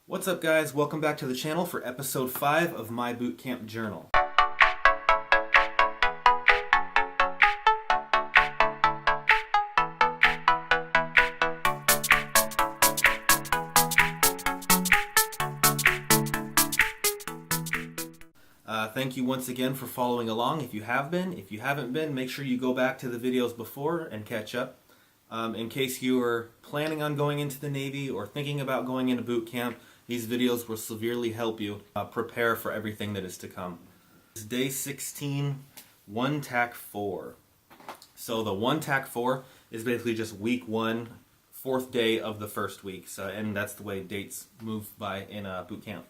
What's up, guys? Welcome back to the channel for episode 5 of my Bootcamp journal. Thank you once again for following along if you have been. If you haven't been, make sure you go back to the videos before and catch up. In case you are planning on going into the Navy or thinking about going into boot camp, these videos will severely help you prepare for everything that is to come. It's day 16, 1 tack 4. So the 1 tack 4 is basically just week 1, 4th day of the first week. And that's the way dates move by in boot camp.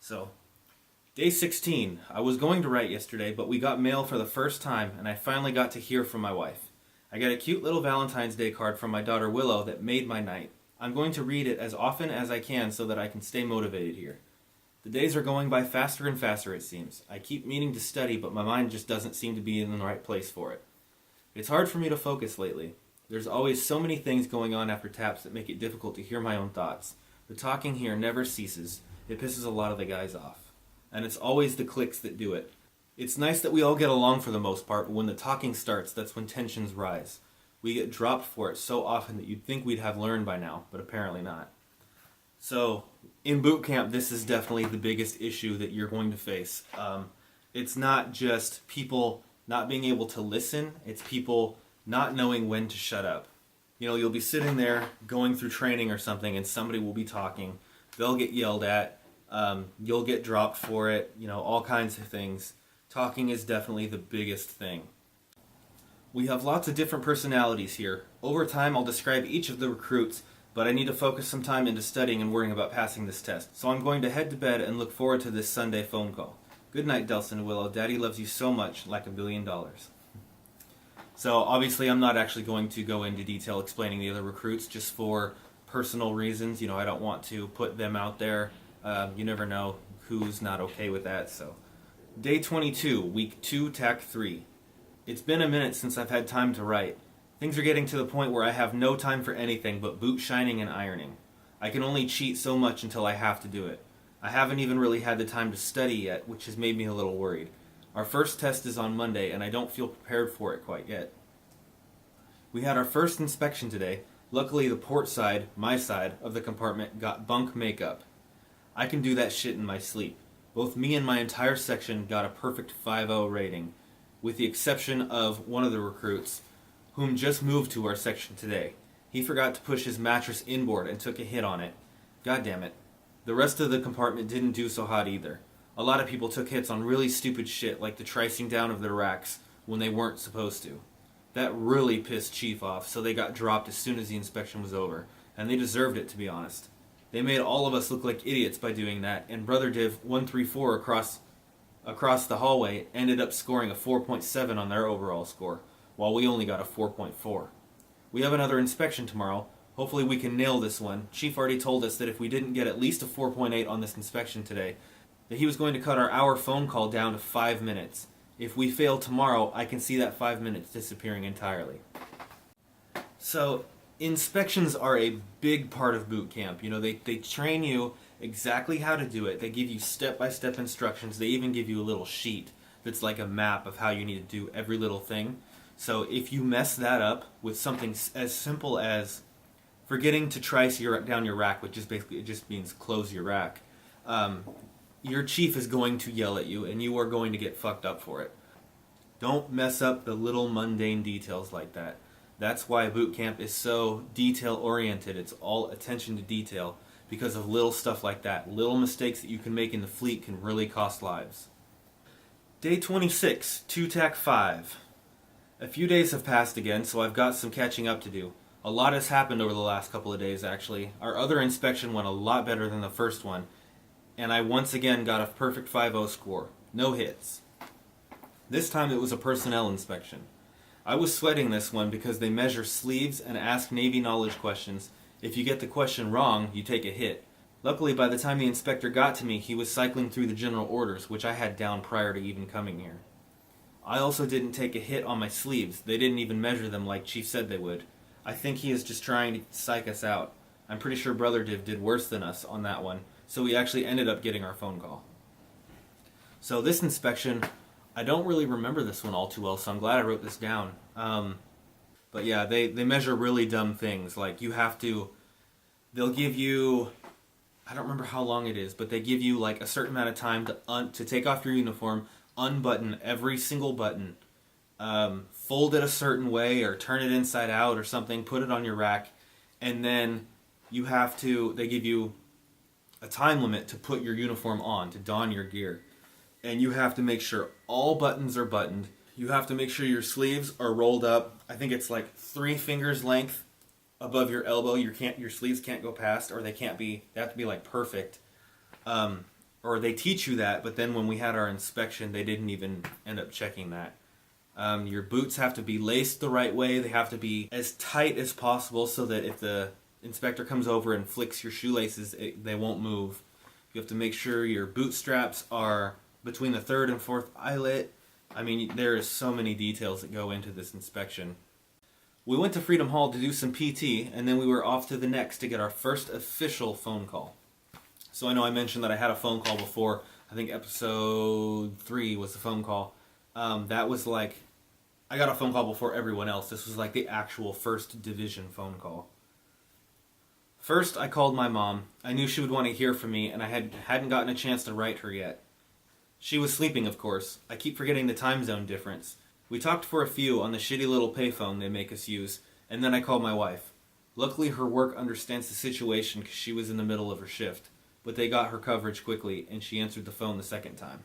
So day 16. I was going to write yesterday, but we got mail for the first time, and I finally got to hear from my wife. I got a cute little Valentine's Day card from my daughter Willow that made my night. I'm going to read it as often as I can so that I can stay motivated here. The days are going by faster and faster, it seems. I keep meaning to study, but my mind just doesn't seem to be in the right place for it. It's hard for me to focus lately. There's always so many things going on after taps that make it difficult to hear my own thoughts. The talking here never ceases. It pisses a lot of the guys off. And it's always the cliques that do it. It's nice that we all get along for the most part, but when the talking starts, that's when tensions rise. We get dropped for it so often that you'd think we'd have learned by now, but apparently not. So, in boot camp, this is definitely the biggest issue that you're going to face. It's not just people not being able to listen, it's people not knowing when to shut up. You know, you'll be sitting there going through training or something, and somebody will be talking. They'll get yelled at. You'll get dropped for it, you know, all kinds of things. Talking is definitely the biggest thing. We have lots of different personalities here. Over time, I'll describe each of the recruits, but I need to focus some time into studying and worrying about passing this test. So I'm going to head to bed and look forward to this Sunday phone call. Good night, Delson and Willow. Daddy loves you so much, like $1 billion. So obviously I'm not actually going to go into detail explaining the other recruits just for personal reasons. You know, I don't want to put them out there. You never know who's not okay with that. So, day 22, week 2, tack 3. It's been a minute since I've had time to write. Things are getting to the point where I have no time for anything but boot shining and ironing. I can only cheat so much until I have to do it. I haven't even really had the time to study yet, which has made me a little worried. Our first test is on Monday, and I don't feel prepared for it quite yet. We had our first inspection today. Luckily, the port side, my side, of the compartment got bunk makeup. I can do that shit in my sleep. Both me and my entire section got a perfect 5.0 rating, with the exception of one of the recruits, whom just moved to our section today. He forgot to push his mattress inboard and took a hit on it. God damn it. The rest of the compartment didn't do so hot either. A lot of people took hits on really stupid shit like the tricing down of their racks when they weren't supposed to. That really pissed Chief off, so they got dropped as soon as the inspection was over, and they deserved it, to be honest. They made all of us look like idiots by doing that, and Brother Div 134 across the hallway ended up scoring a 4.7 on their overall score, while we only got a 4.4. We have another inspection tomorrow. Hopefully we can nail this one. Chief already told us that if we didn't get at least a 4.8 on this inspection today, that he was going to cut our hour phone call down to 5 minutes. If we fail tomorrow, I can see that 5 minutes disappearing entirely. So, inspections are a big part of boot camp. You know, they train you exactly how to do it. They give you step-by-step instructions. They even give you a little sheet that's like a map of how you need to do every little thing. So if you mess that up with something as simple as forgetting to trice down your rack, which is basically, it just means close your rack, your chief is going to yell at you and you are going to get fucked up for it. Don't mess up the little mundane details like that. That's why boot camp is so detail-oriented. It's all attention to detail because of little stuff like that. Little mistakes that you can make in the fleet can really cost lives. Day 26, 2 tack 5. A few days have passed again, so I've got some catching up to do. A lot has happened over the last couple of days, actually. Our other inspection went a lot better than the first one, and I once again got a perfect 5.0 score. No hits. This time it was a personnel inspection. I was sweating this one because they measure sleeves and ask Navy knowledge questions. If you get the question wrong, you take a hit. Luckily, by the time the inspector got to me, he was cycling through the general orders, which I had down prior to even coming here. I also didn't take a hit on my sleeves. They didn't even measure them like Chief said they would. I think he is just trying to psych us out. I'm pretty sure Brother Div did worse than us on that one, So we actually ended up getting our phone call. So this inspection, I don't really remember this one all too well, so I'm glad I wrote this down. But yeah, they measure really dumb things. Like they'll give you, I don't remember how long it is, but they give you like a certain amount of time to take off your uniform, unbutton every single button, fold it a certain way or turn it inside out or something, put it on your rack, and then they give you a time limit to put your uniform on, to don your gear. And you have to make sure all buttons are buttoned. You have to make sure your sleeves are rolled up. I think it's like 3 fingers length above your elbow. Your sleeves can't go past, or they have to be like perfect. Or they teach you that, but then when we had our inspection, they didn't even end up checking that. Your boots have to be laced the right way. They have to be as tight as possible so that if the inspector comes over and flicks your shoelaces, they won't move. You have to make sure your boot straps are between the 3rd and 4th eyelet. I mean, there is so many details that go into this inspection. We went to Freedom Hall to do some PT, and then we were off to the next to get our first official phone call. So I know I mentioned that I had a phone call before. I think episode 3 was the phone call. That was like, I got a phone call before everyone else. This was like the actual first division phone call. First, I called my mom. I knew she would want to hear from me, and I hadn't gotten a chance to write her yet. She was sleeping, of course. I keep forgetting the time zone difference. We talked for a few on the shitty little payphone they make us use, and then I called my wife. Luckily, her work understands the situation because she was in the middle of her shift, but they got her coverage quickly, and she answered the phone the second time.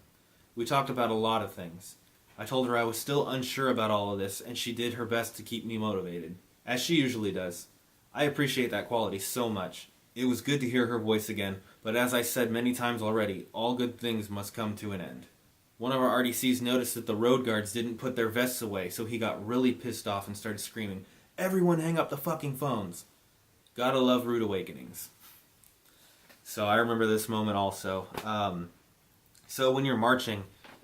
We talked about a lot of things. I told her I was still unsure about all of this, and she did her best to keep me motivated, as she usually does. I appreciate that quality so much. It was good to hear her voice again, but as I said many times already, all good things must come to an end. One of our RDCs noticed that the road guards didn't put their vests away, so he got really pissed off and started screaming, "Everyone hang up the fucking phones!" Gotta love rude awakenings. So I remember this moment also. So when you're marching,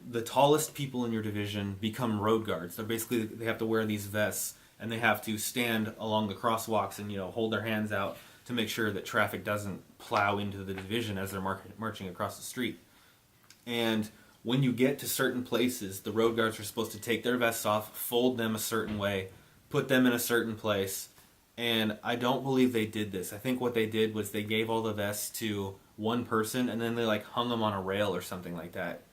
the tallest people in your division become road guards. They have to wear these vests, and they have to stand along the crosswalks and hold their hands out to make sure that traffic doesn't plow into the division as they're marching across the street. And when you get to certain places, the road guards are supposed to take their vests off, fold them a certain way, put them in a certain place. And I don't believe they did this. I think what they did was they gave all the vests to one person, and then they hung them on a rail or something like that.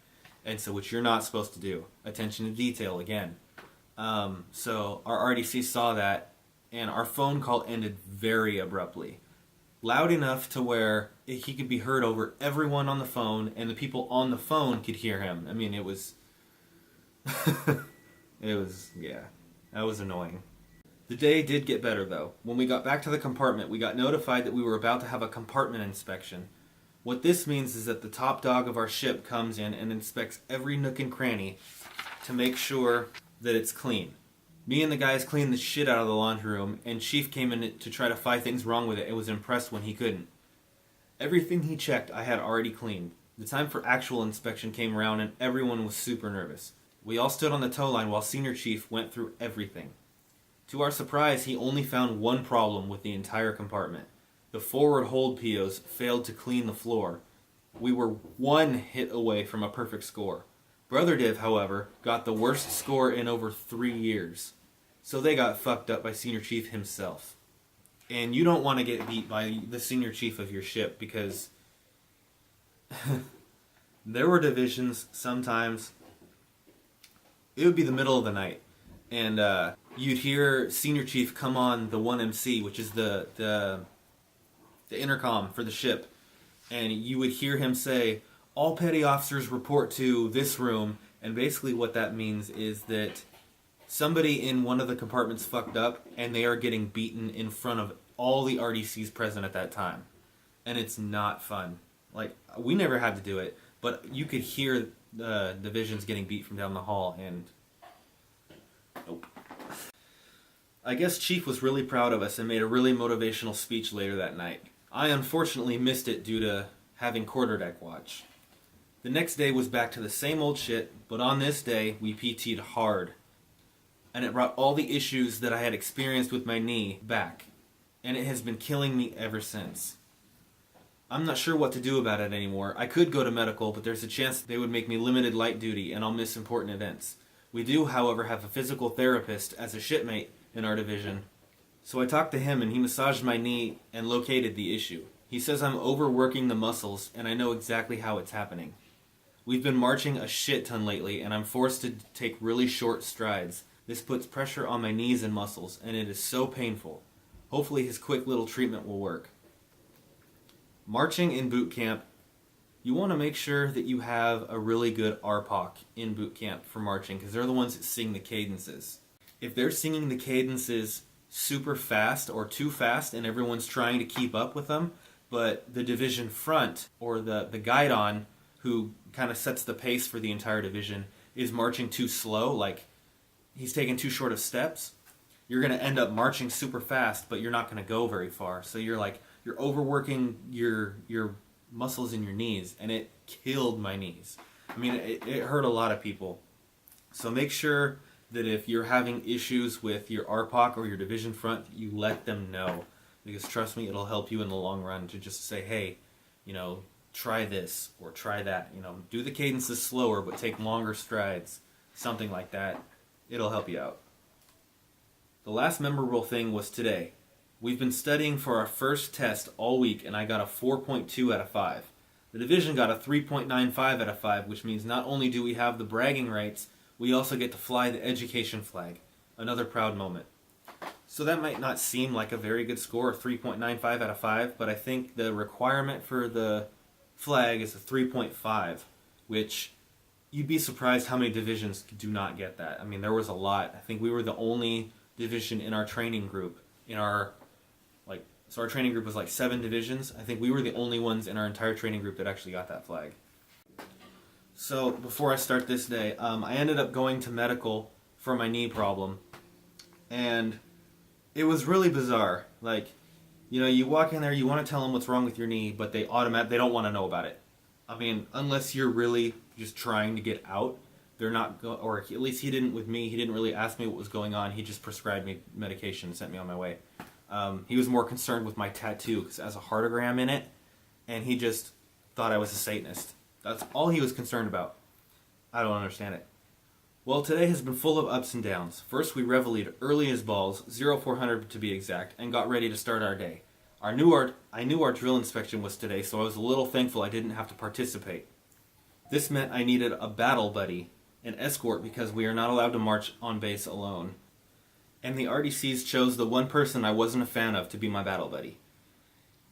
And so, which you're not supposed to do. Attention to detail again. So our RDC saw that, and our phone call ended very abruptly. Loud enough to where he could be heard over everyone on the phone, and the people on the phone could hear him. I mean, it was... yeah, that was annoying. The day did get better, though. When we got back to the compartment, we got notified that we were about to have a compartment inspection. What this means is that the top dog of our ship comes in and inspects every nook and cranny to make sure that it's clean. Me and the guys cleaned the shit out of the laundry room, and Chief came in to try to find things wrong with it and was impressed when he couldn't. Everything he checked I had already cleaned. The time for actual inspection came around and everyone was super nervous. We all stood on the tow line while Senior Chief went through everything. To our surprise, he only found one problem with the entire compartment. The forward hold POs failed to clean the floor. We were one hit away from a perfect score. Brother Div, however, got the worst score in over 3 years. So they got fucked up by Senior Chief himself. And you don't want to get beat by the Senior Chief of your ship, because there were divisions sometimes. It would be the middle of the night, and you'd hear Senior Chief come on the 1MC, which is the intercom for the ship, and you would hear him say, "All petty officers report to this room," and basically what that means is that somebody in one of the compartments fucked up, and they are getting beaten in front of all the RDCs present at that time. And it's not fun. We never had to do it, but you could hear the divisions getting beat from down the hall, and nope. I guess Chief was really proud of us and made a really motivational speech later that night. I unfortunately missed it due to having quarterdeck watch. The next day was back to the same old shit, but on this day, we PT'd hard. And it brought all the issues that I had experienced with my knee back. And it has been killing me ever since. I'm not sure what to do about it anymore. I could go to medical, but there's a chance they would make me limited light duty and I'll miss important events. We do, however, have a physical therapist as a shipmate in our division. So I talked to him and he massaged my knee and located the issue. He says I'm overworking the muscles and I know exactly how it's happening. We've been marching a shit ton lately and I'm forced to take really short strides. This puts pressure on my knees and muscles and it is so painful. Hopefully his quick little treatment will work. Marching in boot camp, you want to make sure that you have a really good RPOC in boot camp for marching because they're the ones that sing the cadences. If they're singing the cadences super fast or too fast and everyone's trying to keep up with them, but the division front or the guide-on who kind of sets the pace for the entire division is marching too slow, like he's taking too short of steps, you're going to end up marching super fast, but you're not going to go very far. So you're overworking your muscles in your knees, and it killed my knees. I mean, it hurt a lot of people. So make sure that if you're having issues with your RPOC or your division front, you let them know. Because trust me, it'll help you in the long run to just say, hey, try this or try that. Do the cadences slower, but take longer strides. Something like that. It'll help you out. The last memorable thing was today. We've been studying for our first test all week, and I got a 4.2 out of 5. The division got a 3.95 out of 5, which means not only do we have the bragging rights, we also get to fly the education flag. Another proud moment. So that might not seem like a very good score, 3.95 out of 5, but I think the requirement for the flag is a 3.5, which you'd be surprised how many divisions do not get that. I mean, there was a lot. I think we were the only division in our training group. So our training group was like 7 divisions. I think we were the only ones in our entire training group that actually got that flag. So before I start this day, I ended up going to medical for my knee problem. And it was really bizarre. You walk in there, you want to tell them what's wrong with your knee, but they don't want to know about it. I mean, unless you're really just trying to get out, they're not or at least he didn't with me. He didn't really ask me what was going on. He just prescribed me medication and sent me on my way. He was more concerned with my tattoo because it has a heartogram in it, and he just thought I was a Satanist. That's all he was concerned about. I don't understand it. Well, today has been full of ups and downs. First, we reveilleed early as balls, 0400 to be exact, and got ready to start our day. I knew our drill inspection was today, so I was a little thankful I didn't have to participate. This meant I needed a battle buddy, an escort, because we are not allowed to march on base alone. And the RDCs chose the one person I wasn't a fan of to be my battle buddy.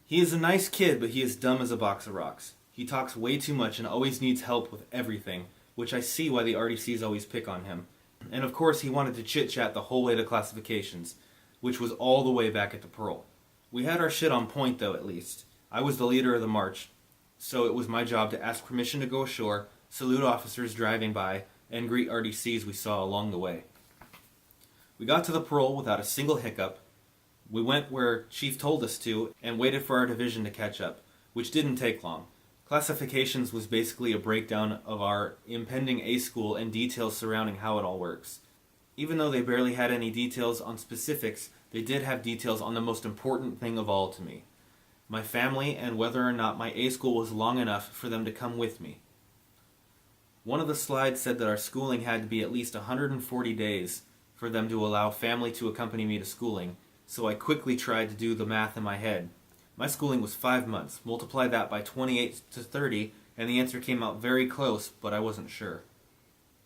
He is a nice kid, but he is dumb as a box of rocks. He talks way too much and always needs help with everything, which I see why the RDCs always pick on him. And of course he wanted to chit-chat the whole way to classifications, which was all the way back at the Pearl. We had our shit on point though, at least. I was the leader of the march, so it was my job to ask permission to go ashore, salute officers driving by, and greet RDCs we saw along the way. We got to the Pearl without a single hiccup. We went where Chief told us to and waited for our division to catch up, which didn't take long. Classifications was basically a breakdown of our impending A school and details surrounding how it all works. Even though they barely had any details on specifics, they did have details on the most important thing of all to me. My family and whether or not my A school was long enough for them to come with me. One of the slides said that our schooling had to be at least 140 days for them to allow family to accompany me to schooling, so I quickly tried to do the math in my head. My schooling was 5 months. Multiply that by 28 to 30, and the answer came out very close, but I wasn't sure.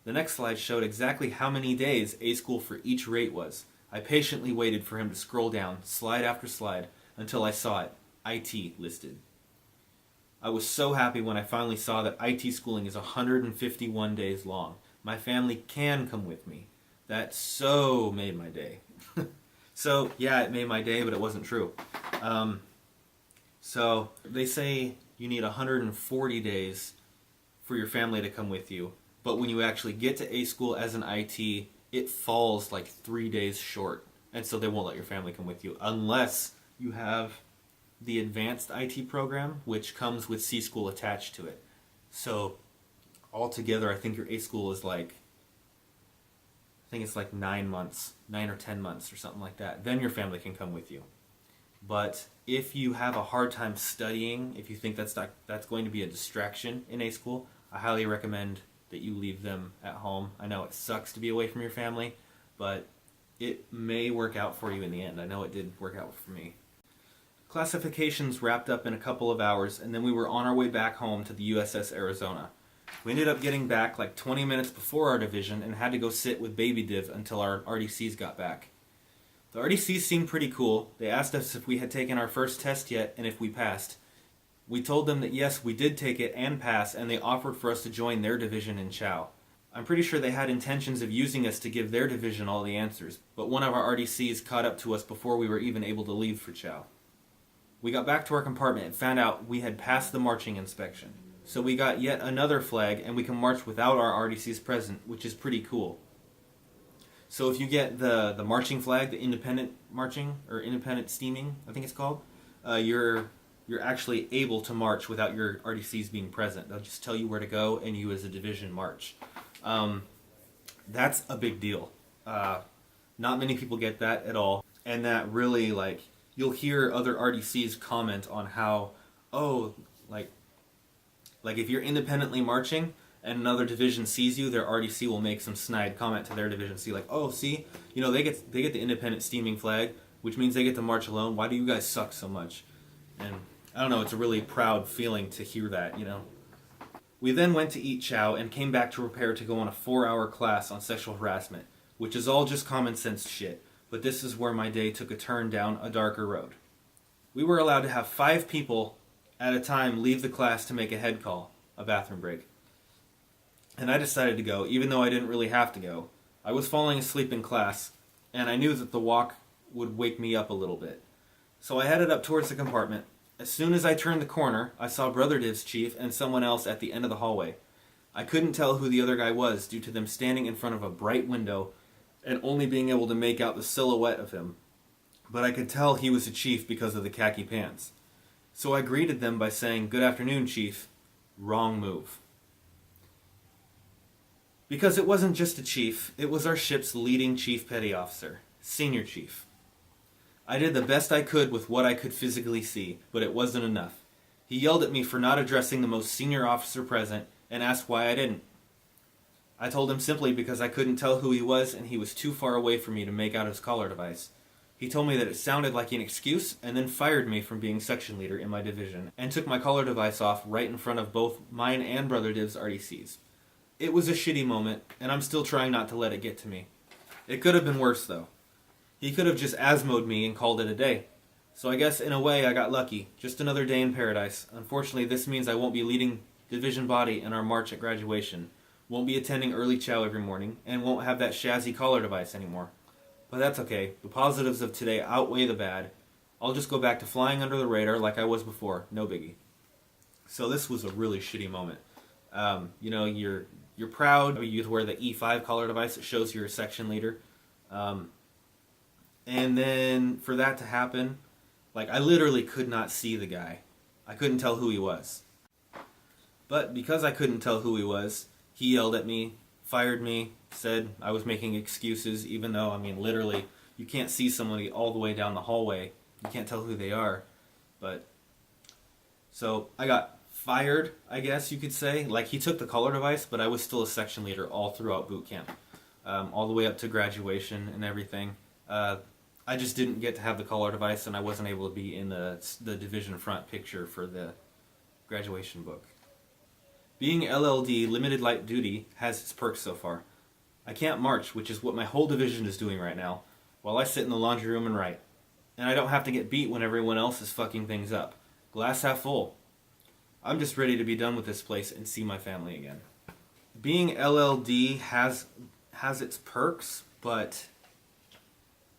The next slide showed exactly how many days A school for each rate was. I patiently waited for him to scroll down, slide after slide, until I saw it, IT, listed. I was so happy when I finally saw that IT schooling is 151 days long. My family can come with me. That so made my day. So, yeah, it made my day, but it wasn't true. So, they say you need 140 days for your family to come with you, but when you actually get to A school as an IT, it falls like 3 days short, and so they won't let your family come with you, unless you have the advanced IT program, which comes with C school attached to it. So, altogether, I think your A school is like, I think it's like 9 months, 9 or 10 months or something like that. Then your family can come with you. But if you have a hard time studying, if you think that's going to be a distraction in A school, I highly recommend that you leave them at home. I know it sucks to be away from your family, but it may work out for you in the end. I know it did work out for me. Classifications wrapped up in a couple of hours, and then we were on our way back home to the USS Arizona. We ended up getting back like 20 minutes before our division and had to go sit with Baby Div until our RDCs got back. The RDCs seemed pretty cool. They asked us if we had taken our first test yet and if we passed. We told them that yes, we did take it and pass, and they offered for us to join their division in Chow. I'm pretty sure they had intentions of using us to give their division all the answers, but one of our RDCs caught up to us before we were even able to leave for Chow. We got back to our compartment and found out we had passed the marching inspection. So we got yet another flag, and we can march without our RDCs present, which is pretty cool. So if you get the marching flag, the independent marching, or independent steaming, I think it's called, you're actually able to march without your RDCs being present. They'll just tell you where to go, and you as a division march. That's a big deal. Not many people get that at all, and that really, like, you'll hear other RDCs comment on how, oh, like if you're independently marching and another division sees you, their RDC will make some snide comment to their division. See, like, oh, see, you know, they get the independent steaming flag, which means they get to march alone. Why do you guys suck so much? And I don't know, it's a really proud feeling to hear that, you know. We then went to eat chow and came back to prepare to go on a 4-hour class on sexual harassment, which is all just common sense shit. But this is where my day took a turn down a darker road. We were allowed to have 5 people at a time leave the class to make a head call, a bathroom break. And I decided to go, even though I didn't really have to go. I was falling asleep in class, and I knew that the walk would wake me up a little bit. So I headed up towards the compartment. As soon as I turned the corner, I saw Brother Div's chief and someone else at the end of the hallway. I couldn't tell who the other guy was due to them standing in front of a bright window and only being able to make out the silhouette of him. But I could tell he was a chief because of the khaki pants. So I greeted them by saying, "Good afternoon, chief." Wrong move. Because it wasn't just a chief, it was our ship's leading chief petty officer, senior chief. I did the best I could with what I could physically see, but it wasn't enough. He yelled at me for not addressing the most senior officer present and asked why I didn't. I told him simply because I couldn't tell who he was and he was too far away for me to make out his collar device. He told me that it sounded like an excuse and then fired me from being section leader in my division and took my collar device off right in front of both mine and Brother Div's RDCs. It was a shitty moment, and I'm still trying not to let it get to me. It could have been worse, though. He could have just asthmoed me and called it a day. So I guess, in a way, I got lucky. Just another day in paradise. Unfortunately, this means I won't be leading division body in our march at graduation, won't be attending early chow every morning, and won't have that shazzy collar device anymore. But that's okay. The positives of today outweigh the bad. I'll just go back to flying under the radar like I was before. No biggie. So this was a really shitty moment. You know, you're proud. You wear the E5 collar device that shows you're a section leader. And then for that to happen, like, I literally could not see the guy. I couldn't tell who he was. But because I couldn't tell who he was, he yelled at me, fired me, said I was making excuses, even though, I mean, literally, you can't see somebody all the way down the hallway. You can't tell who they are. But, so I got fired, I guess you could say. Like, he took the collar device, but I was still a section leader all throughout boot camp, all the way up to graduation and everything. I just didn't get to have the collar device, and I wasn't able to be in the division front picture for the graduation book. Being LLD, limited light duty, has its perks so far. I can't march, which is what my whole division is doing right now, while I sit in the laundry room and write. And I don't have to get beat when everyone else is fucking things up. Glass half full. I'm just ready to be done with this place and see my family again. Being LLD has its perks, but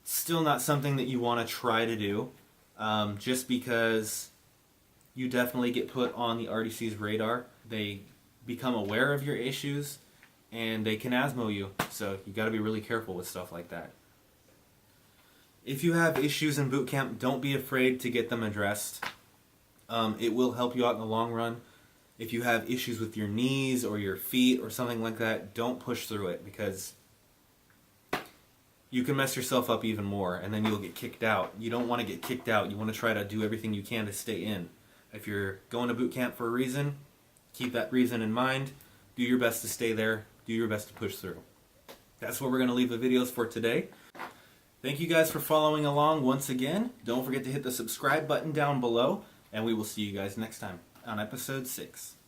still not something that you want to try to do, just because you definitely get put on the RDC's radar. They become aware of your issues, and they can asthmo you, so you got to be really careful with stuff like that. If you have issues in boot camp, don't be afraid to get them addressed. It will help you out in the long run. If you have issues with your knees or your feet or something like that, don't push through it, because you can mess yourself up even more, and then you'll get kicked out. You don't want to get kicked out. You want to try to do everything you can to stay in. If you're going to boot camp for a reason, keep that reason in mind. Do your best to stay there. Do your best to push through. That's where we're going to leave the videos for today. Thank you guys for following along once again. Don't forget to hit the subscribe button down below, and we will see you guys next time on episode 6.